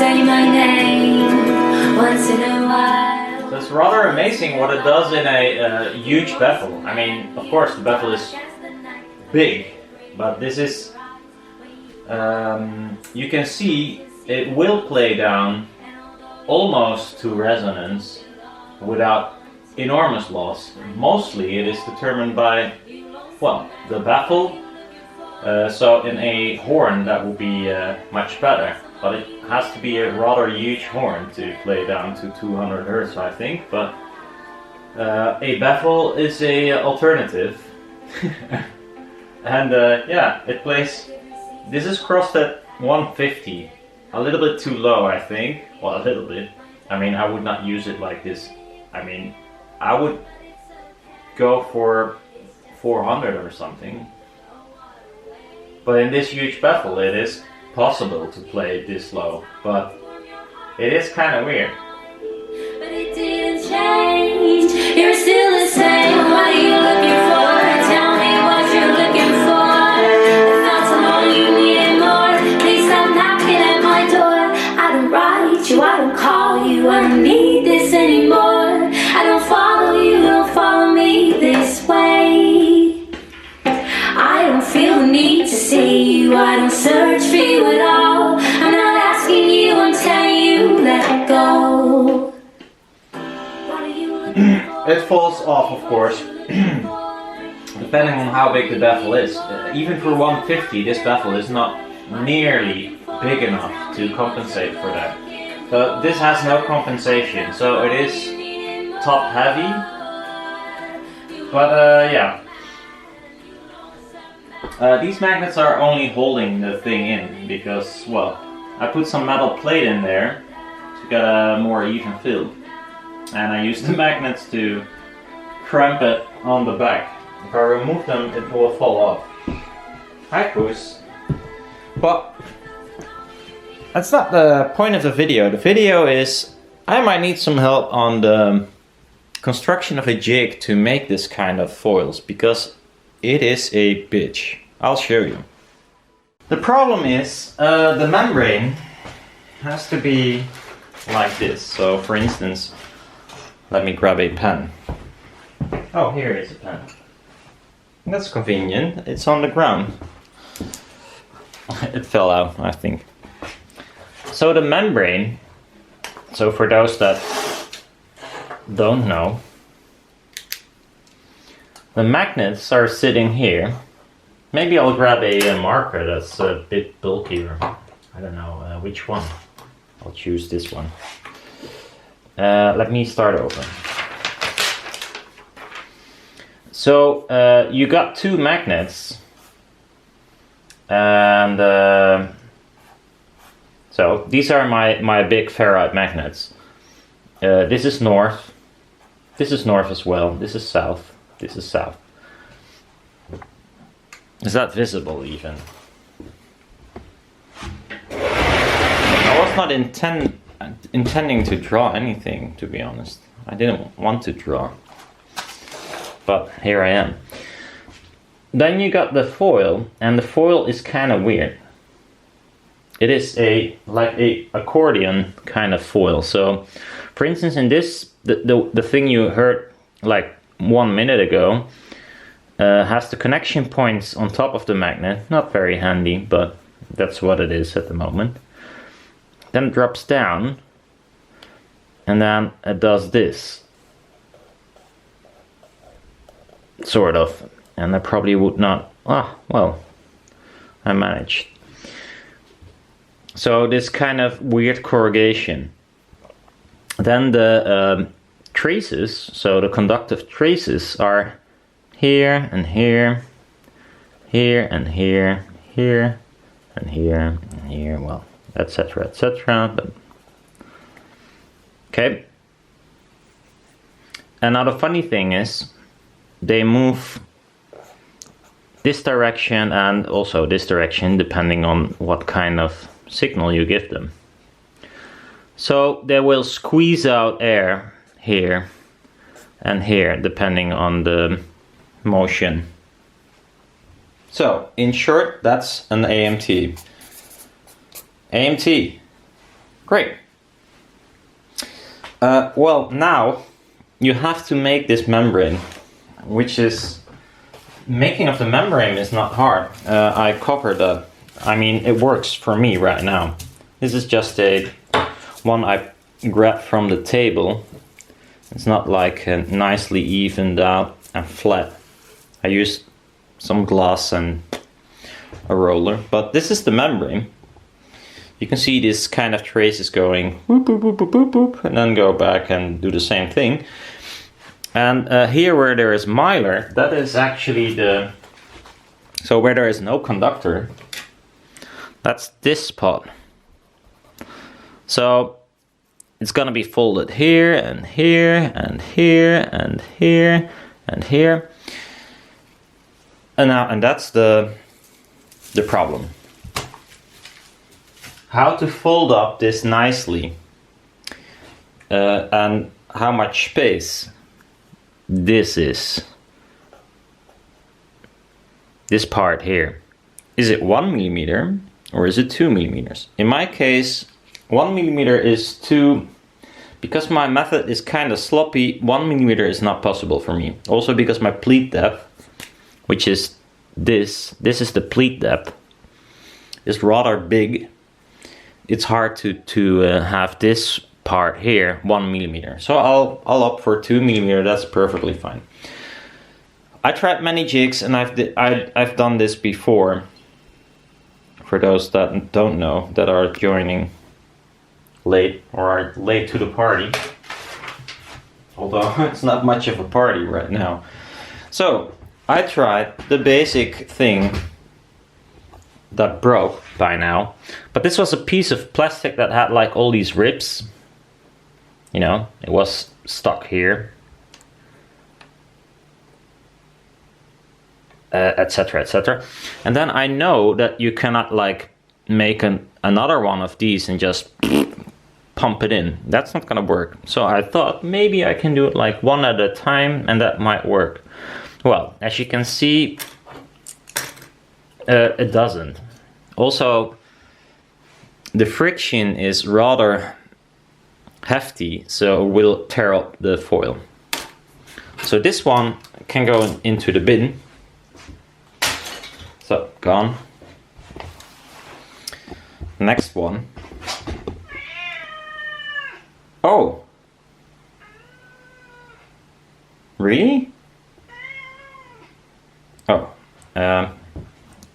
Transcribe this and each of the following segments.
say my name once in a while. So it's rather amazing what it does in a huge baffle. I mean, of course the baffle is big, but this is, you can see it will play down almost to resonance without enormous loss. Mostly it is determined by, well, the baffle. So in a horn that will be much better, but it has to be a rather huge horn to play down to 200 Hz, I think. But a baffle is a alternative. And yeah, it plays. This is crossed at 150, a little bit too low, I think. Well, a little bit. I mean, I would not use it like this. I mean, I would go for 400 or something. But in this huge baffle, it is possible to play this low, but it is kind of weird. But it didn't change. You're still the same. What are you looking for? Tell me what you're looking for. If not tomorrow, you need more. Please stop knocking at my door. I don't write you, I don't call you. I don't need this anymore. I don't follow you, don't follow me this way. I don't feel the need to see you. I don't search for you at all. I'm not asking you, I'm telling you, let go. What are you looking for? It falls off, of course, depending on how big the baffle is. Even for 150, this baffle is not nearly big enough to compensate for that. So this has no compensation, so it is top heavy. But yeah. These magnets are only holding the thing in because, well, I put some metal plate in there to get a more even feel. And I use the magnets to cramp it on the back. If I remove them, it will fall off. Hi, Puss. But that's not the point of the video. The video is I might need some help on the construction of a jig to make this kind of foils, because it is a bitch. I'll show you. The problem is the membrane has to be like this. So for instance, let me grab a pen. Oh, here is a pen. That's convenient. It's on the ground. It fell out, I think. So the membrane, so for those that don't know, the magnets are sitting here. Maybe I'll grab a marker that's a bit bulkier. I don't know which one. I'll choose this one. Let me start over. So you got two magnets, and so these are my big ferrite magnets. This is north. This is north as well. This is south. This is south. Is that visible even? I was not intending to draw anything, to be honest. I didn't want to draw. But here I am. Then you got the foil, and the foil is kind of weird. It is like a accordion kind of foil. So, for instance, in this, the thing you heard like 1 minute ago, has the connection points on top of the magnet. Not very handy, but that's what it is at the moment. Then it drops down, and then it does this. Sort of. And I probably would not... Ah, well, I managed. So this kind of weird corrugation. Then the traces, so the conductive traces are here and here, here and here, here and here and here, well, etc, etc. But okay. And now the funny thing is, they move this direction and also this direction depending on what kind of signal you give them. So they will squeeze out air here and here depending on the motion. So in short, that's an AMT. AMT, Great. Well, now you have to make this membrane, which is, making of the membrane is not hard. I covered that. I mean, it works for me right now. This is just one I grabbed from the table. It's not like nicely evened out and flat. I used some glass and a roller, but this is the membrane. You can see this kind of traces going whoop, boop, boop, boop, boop, boop, and then go back and do the same thing. And here where there is mylar, that is actually so where there is no conductor, that's this spot. So it's gonna be folded here and here and here and here and here. And that's the problem. How to fold up this nicely and how much space this is. This part here. Is it 1 millimeter or is it 2 millimeters? In my case, 1 millimeter is too, because my method is kind of sloppy, 1 millimeter is not possible for me. Also because my pleat depth, which is this is the pleat depth, is rather big. It's hard to have this part here 1 millimeter. So I'll opt for 2 millimeter. That's perfectly fine. I tried many jigs and I've done this before. For those that don't know, that are joining late or are late to the party, although it's not much of a party right now. So I tried the basic thing that broke by now, but this was a piece of plastic that had like all these ribs, you know, it was stuck here, etc, etc. And then I know that you cannot like make another one of these and just pump it in. That's not gonna work. So I thought maybe I can do it like one at a time and that might work. Well, as you can see, it doesn't. Also, the friction is rather hefty, so it will tear up the foil. So this one can go into the bin. So, gone. Next one. Oh! Really? Oh.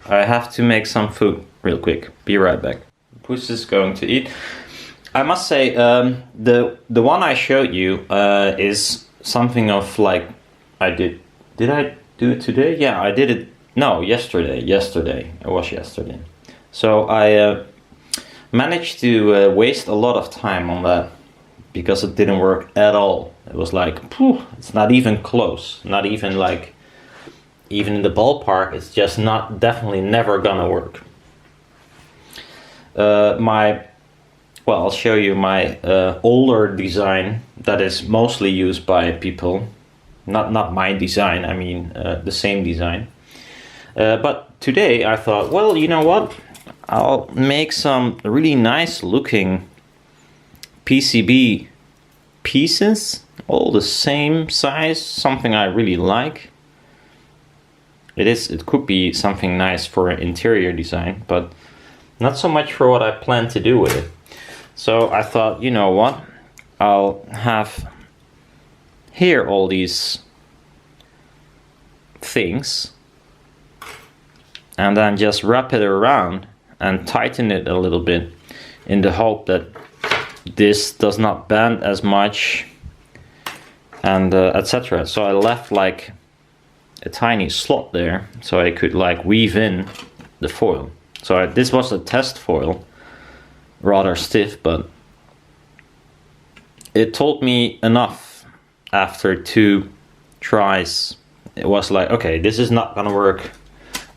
I have to make some food real quick. Be right back. Puss is going to eat. I must say, the one I showed you is something of like, did I do it today? Yeah, I did it. No, yesterday. It was yesterday. So I managed to waste a lot of time on that because it didn't work at all. It was like, phew, it's not even close. Not even like, even in the ballpark, it's just not, definitely never gonna work. I'll show you my older design that is mostly used by people. Not my design, I mean the same design. But today I thought, well, you know what? I'll make some really nice looking PCB pieces, all the same size, something I really like. It could be something nice for interior design, but not so much for what I plan to do with it. So I thought, you know what? I'll have here all these things and then just wrap it around and tighten it a little bit in the hope that this does not bend as much and etc. So I left like a tiny slot there so I could like weave in the foil. So this was a test foil, rather stiff, but it told me enough after 2 tries. It was like, okay, this is not gonna work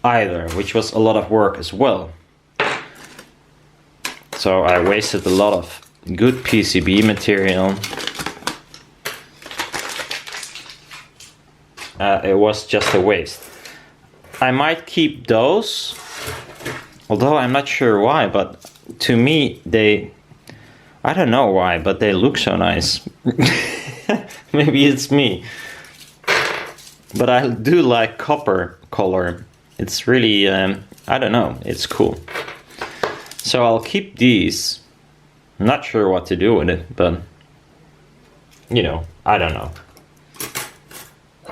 either, which was a lot of work as well. So I wasted a lot of good PCB material. It was just a waste. I might keep those, although I'm not sure why, but to me they I don't know why, but they look so nice. Maybe it's me. But I do like copper color. It's really, I don't know, it's cool. So I'll keep these. I'm not sure what to do with it, but you know, I don't know.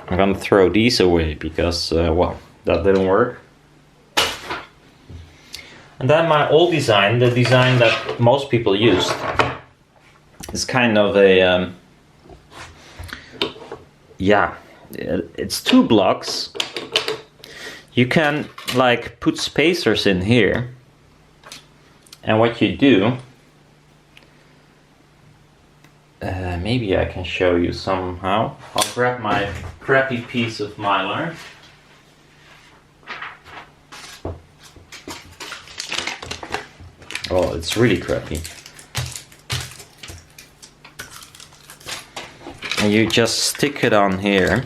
I'm gonna throw these away because, well, that didn't work. And then my old design, the design that most people used, is kind of a, yeah, it's 2 blocks. You can like put spacers in here, and what you do, maybe I can show you somehow. I'll grab my crappy piece of mylar. Oh, it's really crappy. And you just stick it on here.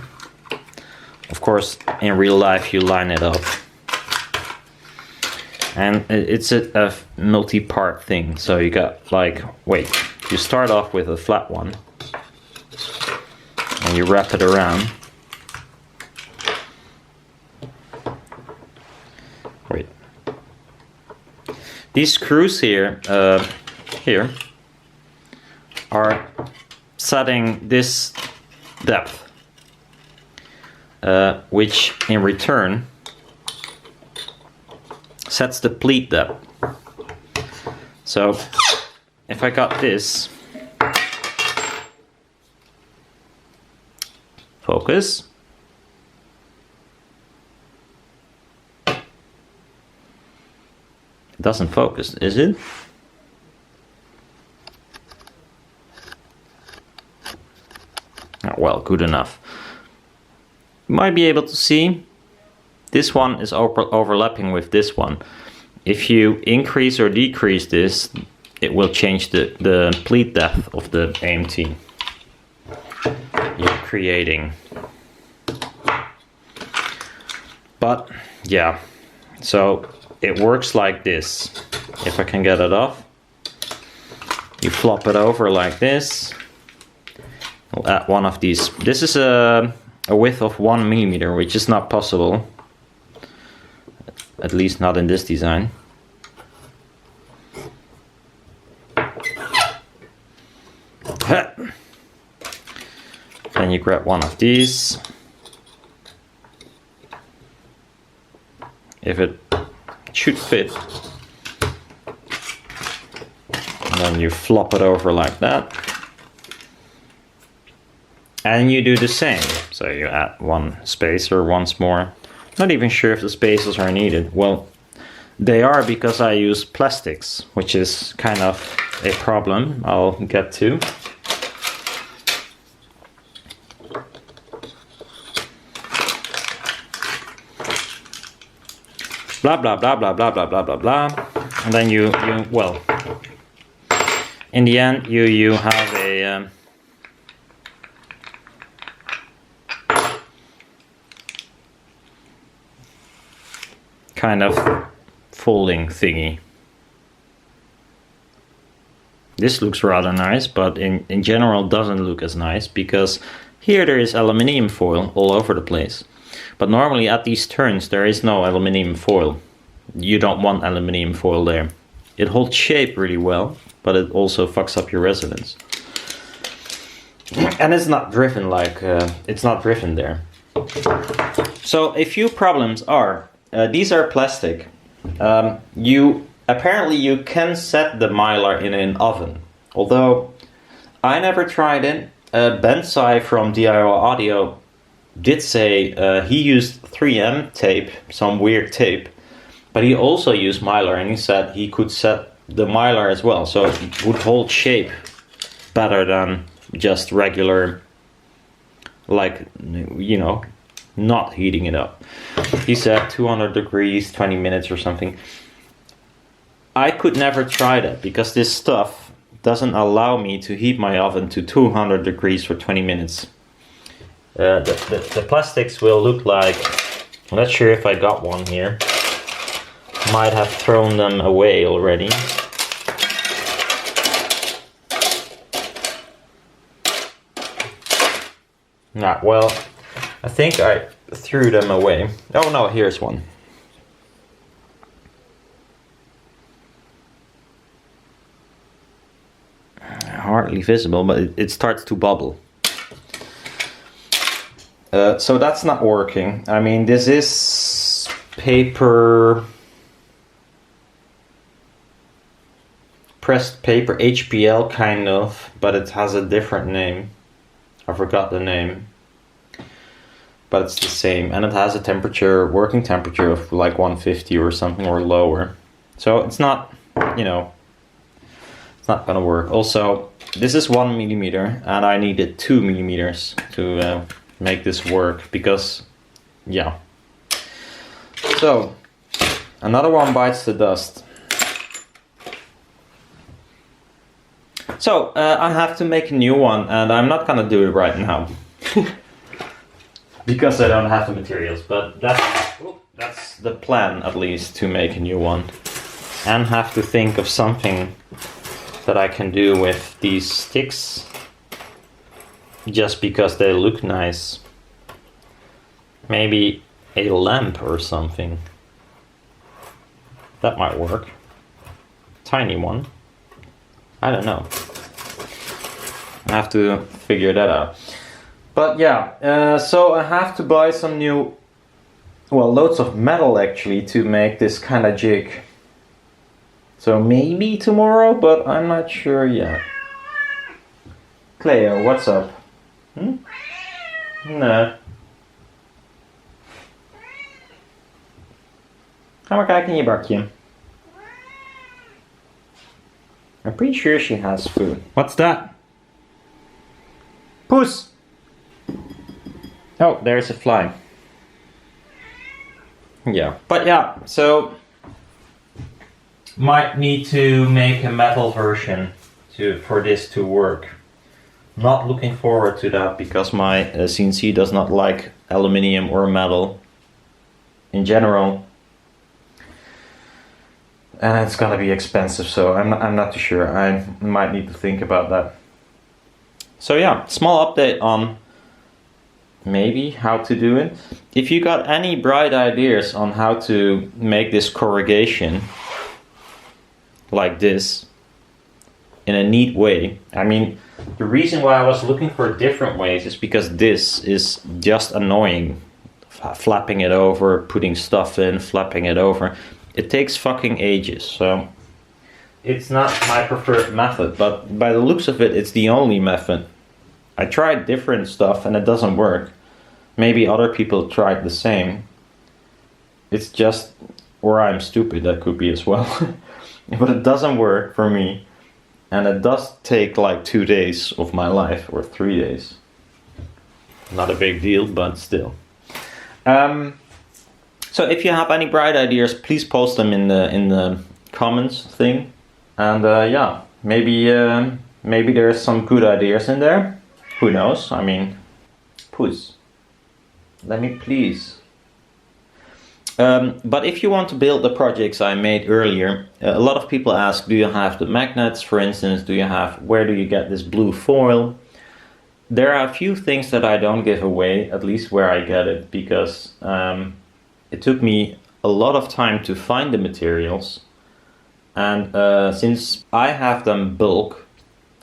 Of course, in real life you line it up. And it's a multi-part thing. So you got like, wait, you start off with a flat one. And you wrap it around. Wait. These screws here, are setting this depth, which in return sets the pleat depth. So if I got this, focus. It doesn't focus, is it? Oh, well, good enough. You might be able to see this one is overlapping with this one. If you increase or decrease this, it will change the pleat depth of the AMT you're creating. But yeah, so it works like this. If I can get it off, you flop it over like this. I'll add one of these. This is a width of 1 millimeter, which is not possible, at least not in this design. Then you grab one of these. If it should fit, and then you flop it over like that. And you do the same. So you add one spacer once more. Not even sure if the spacers are needed. Well, they are, because I use plastics, which is kind of a problem I'll get to. Blah blah blah blah blah blah blah blah blah. And then you well, in the end you have a kind of folding thingy. This looks rather nice, but in general doesn't look as nice, because here there is aluminium foil all over the place. But normally at these turns there is no aluminium foil. You don't want aluminium foil there. It holds shape really well, but it also fucks up your resonance. And it's not driven like, it's not driven there. So a few problems are, these are plastic. Apparently you can set the mylar in an oven. Although I never tried it. Bensai from DIY Audio did say he used 3M tape, some weird tape, but he also used mylar, and he said he could set the mylar as well, so it would hold shape better than just regular, like, you know, not heating it up. He said 200 degrees, 20 minutes or something. I could never try that, because this stuff doesn't allow me to heat my oven to 200 degrees for 20 minutes. The plastics will look like, I'm not sure if I got one here. Might have thrown them away already. Nah, well, I think I threw them away. Oh no, here's one. Hardly visible, but it starts to bubble. So that's not working. I mean, this is paper, pressed paper, HPL kind of, but it has a different name. I forgot the name, but it's the same, and it has a temperature, working temperature of like 150 or something, or lower. So it's not, you know, it's not gonna work. Also, this is 1 millimeter, and I needed 2 millimeters to make this work, because, yeah. So, another one bites the dust. So, I have to make a new one, and I'm not gonna do it right now. Because I don't have the materials, but that's the plan, at least, to make a new one. And have to think of something that I can do with these sticks, just because they look nice. Maybe a lamp or something. That might work. Tiny one. I don't know. I have to figure that out. But yeah, so I have to buy some new, well, loads of metal actually to make this kind of jig. So maybe tomorrow, but I'm not sure yet. Cleo, what's up? No. Ga maar kijken in je bakje. I'm pretty sure she has food. What's that? Puss! Oh, there's a fly. Yeah, but yeah, so might need to make a metal version for this to work. Not looking forward to that, because my CNC does not like aluminium or metal in general. And it's gonna be expensive, so I'm not too sure. I might need to think about that. So yeah, small update on maybe how to do it. If you got any bright ideas on how to make this corrugation like this in a neat way. I mean, the reason why I was looking for different ways is because this is just annoying. Flapping it over, putting stuff in, flapping it over. It takes fucking ages, so it's not my preferred method, but by the looks of it, it's the only method. I tried different stuff and it doesn't work. Maybe other people tried the same. It's just, or I'm stupid, that could be as well. But it doesn't work for me, and it does take like 2 days of my life, or 3 days. Not a big deal, but still. So if you have any bright ideas, please post them in the comments thing, and yeah, maybe there's some good ideas in there. Who knows? I mean, puss, let me please. But if you want to build the projects I made earlier, a lot of people ask, do you have the magnets, for instance? Where do you get this blue foil? There are a few things that I don't give away, at least where I get it, because it took me a lot of time to find the materials. And since I have them bulk,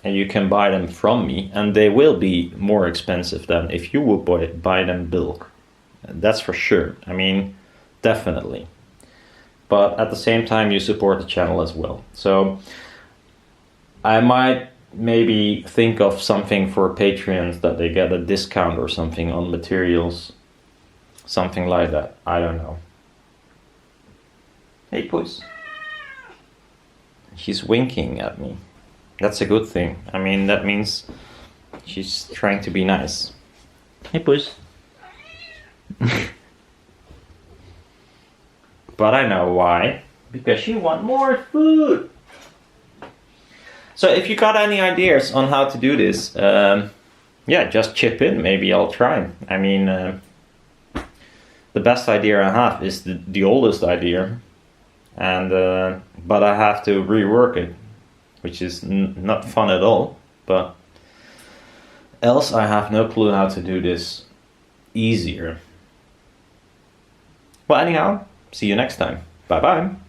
and you can buy them from me, and they will be more expensive than if you would buy them bulk. That's for sure. I mean, definitely. But at the same time, you support the channel as well. So I might maybe think of something for Patreons, that they get a discount or something on materials. Something like that. I don't know. Hey, puss. She's winking at me. That's a good thing. I mean, that means she's trying to be nice. Hey, puss. But I know why. Because you want more food. So if you got any ideas on how to do this, yeah, just chip in. Maybe I'll try. I mean, the best idea I have is the oldest idea, and but I have to rework it, which is not fun at all. But else I have no clue how to do this easier. Well, anyhow, see you next time. Bye bye.